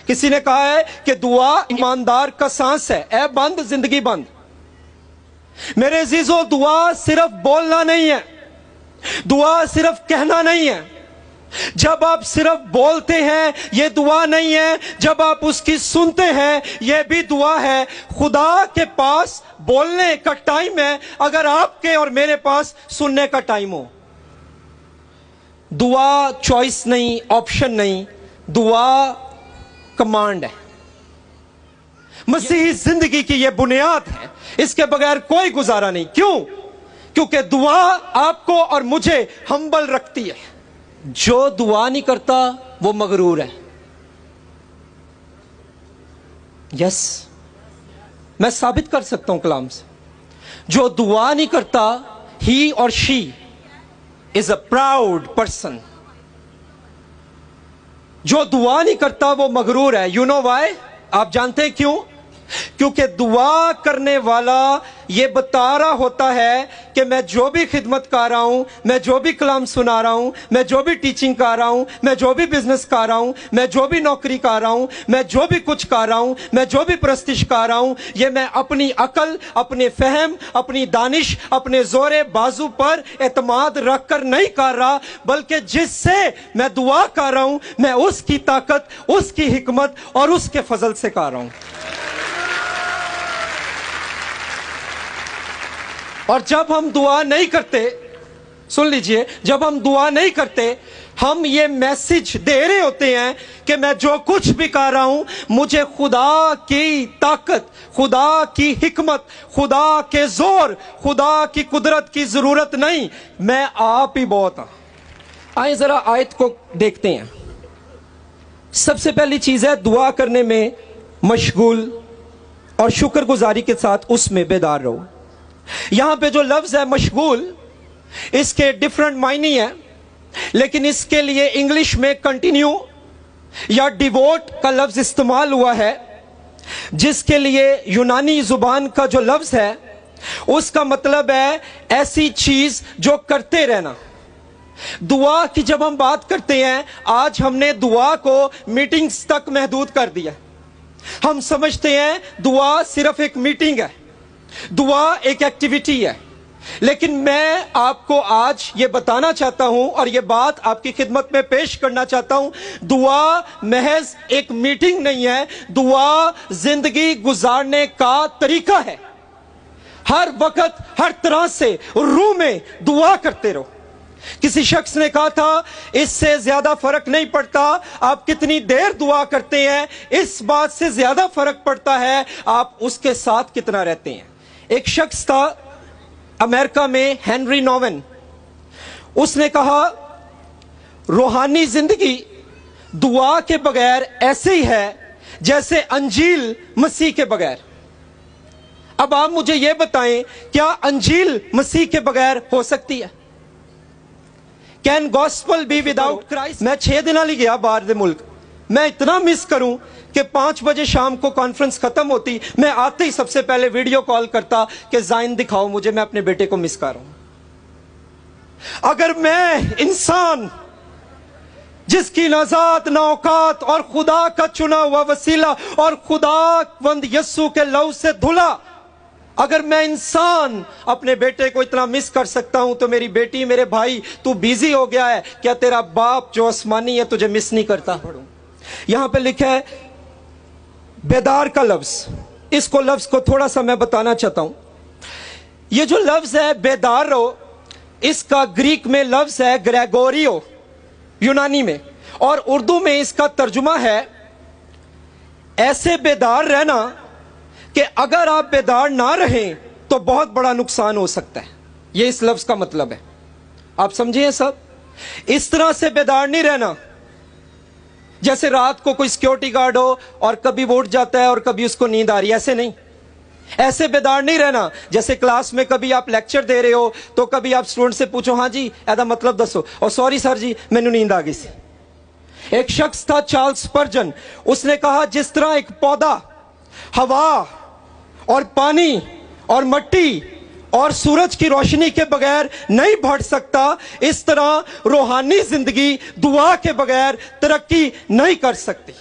کسی نے کہا ہے کہ دعا ایماندار کا سانس ہے، اے بند زندگی بند۔ میرے عزیزو، دعا صرف بولنا نہیں ہے، دعا صرف کہنا نہیں ہے۔ جب آپ صرف بولتے ہیں یہ دعا نہیں ہے، جب آپ اس کی سنتے ہیں یہ بھی دعا ہے۔ خدا کے پاس بولنے کا ٹائم ہے اگر آپ کے اور میرے پاس سننے کا ٹائم ہو۔ دعا چوائس نہیں، آپشن نہیں، دعا کمانڈ ہے۔ مسیحی زندگی کی یہ بنیاد ہے، اس کے بغیر کوئی گزارا نہیں۔ کیوں؟ کیونکہ دعا آپ کو اور مجھے ہمبل رکھتی ہے۔ جو دعا نہیں کرتا وہ مغرور ہے۔ یس، میں ثابت کر سکتا ہوں کلام سے۔ جو دعا نہیں کرتا ہی اور شی از اے پراؤڈ پرسن۔ جو دعا نہیں کرتا وہ مغرور ہے۔ You know why? آپ جانتے ہیں کیوں؟ کیونکہ دعا کرنے والا یہ بتا رہا ہوتا ہے کہ میں جو بھی خدمت کر رہا ہوں، میں جو بھی کلام سنا رہا ہوں، میں جو بھی ٹیچنگ کر رہا ہوں، میں جو بھی بزنس کر رہا ہوں، میں جو بھی نوکری کر رہا ہوں، میں جو بھی کچھ کر رہا ہوں، میں جو بھی پرستش کر رہا ہوں، یہ میں اپنی عقل، اپنے فہم، اپنی دانش، اپنے زور بازو پر اعتماد رکھ کر نہیں کر رہا، بلکہ جس سے میں دعا کر رہا ہوں میں اس کی طاقت، اس کی حکمت اور اس کے فضل سے کر رہا ہوں۔ اور جب ہم دعا نہیں کرتے، سن لیجئے، جب ہم دعا نہیں کرتے ہم یہ میسج دے رہے ہوتے ہیں کہ میں جو کچھ بھی کر رہا ہوں مجھے خدا کی طاقت، خدا کی حکمت، خدا کے زور، خدا کی قدرت کی ضرورت نہیں، میں آپ ہی بہت ہوں۔ آئیں ذرا آیت کو دیکھتے ہیں۔ سب سے پہلی چیز ہے دعا کرنے میں مشغول اور شکر گزاری کے ساتھ اس میں بیدار رہو۔ یہاں پہ جو لفظ ہے مشغول، اس کے ڈیفرنٹ معنی ہیں، لیکن اس کے لیے انگلش میں کنٹینیو یا ڈیووٹ کا لفظ استعمال ہوا ہے، جس کے لیے یونانی زبان کا جو لفظ ہے اس کا مطلب ہے ایسی چیز جو کرتے رہنا۔ دعا کی جب ہم بات کرتے ہیں، آج ہم نے دعا کو میٹنگز تک محدود کر دیا۔ ہم سمجھتے ہیں دعا صرف ایک میٹنگ ہے، دعا ایک ایکٹیویٹی ہے، لیکن میں آپ کو آج یہ بتانا چاہتا ہوں اور یہ بات آپ کی خدمت میں پیش کرنا چاہتا ہوں، دعا محض ایک میٹنگ نہیں ہے، دعا زندگی گزارنے کا طریقہ ہے۔ ہر وقت ہر طرح سے روح میں دعا کرتے رہو۔ کسی شخص نے کہا تھا اس سے زیادہ فرق نہیں پڑتا آپ کتنی دیر دعا کرتے ہیں، اس بات سے زیادہ فرق پڑتا ہے آپ اس کے ساتھ کتنا رہتے ہیں۔ ایک شخص تھا امریکہ میں، ہنری نوون، اس نے کہا روحانی زندگی دعا کے بغیر ایسے ہی ہے جیسے انجیل مسیح کے بغیر۔ اب آپ مجھے یہ بتائیں کیا انجیل مسیح کے بغیر ہو سکتی ہے؟ Can gospel be without Christ? میں 6 دن لی گیا باہر دے ملک، میں اتنا مس کروں کہ 5 بجے شام کو کانفرنس ختم ہوتی، میں آتے ہی سب سے پہلے ویڈیو کال کرتا کہ زائن دکھاؤ مجھے، میں اپنے بیٹے کو مس کر رہا ہوں۔ اگر میں انسان جس کی نہ ذات نہ اوقات اور خدا کا چنا ہوا وسیلہ اور خدا وند یسوع کے لہو سے دھلا، اگر میں انسان اپنے بیٹے کو اتنا مس کر سکتا ہوں تو میری بیٹی، میرے بھائی، تو بیزی ہو گیا ہے، کیا تیرا باپ جو آسمانی ہے تجھے مس نہیں کرتا؟ یہاں پہ لکھا ہے بیدار کا لفظ، اس کو لفظ کو تھوڑا سا میں بتانا چاہتا ہوں۔ یہ جو لفظ ہے بیدار رہو، اس کا گریک میں لفظ ہے گریگوریو، یونانی میں، اور اردو میں اس کا ترجمہ ہے ایسے بیدار رہنا کہ اگر آپ بیدار نہ رہیں تو بہت بڑا نقصان ہو سکتا ہے۔ یہ اس لفظ کا مطلب ہے، آپ سمجھیں سب؟ اس طرح سے بیدار نہیں رہنا جیسے رات کو کوئی سیکیورٹی گارڈ ہو اور کبھی وہ اٹھ جاتا ہے اور کبھی اس کو نیند آ رہی ہے، ایسے نہیں۔ ایسے بیدار نہیں رہنا جیسے کلاس میں کبھی آپ لیکچر دے رہے ہو تو کبھی آپ سٹوڈنٹ سے پوچھو ہاں جی ایدا مطلب دسو، اور سوری سر جی میں نے نیند آ گئی سی۔ ایک شخص تھا چارلز اسپرجن، اس نے کہا جس طرح ایک پودا ہوا اور پانی اور مٹی اور سورج کی روشنی کے بغیر نہیں بڑھ سکتا، اس طرح روحانی زندگی دعا کے بغیر ترقی نہیں کر سکتی۔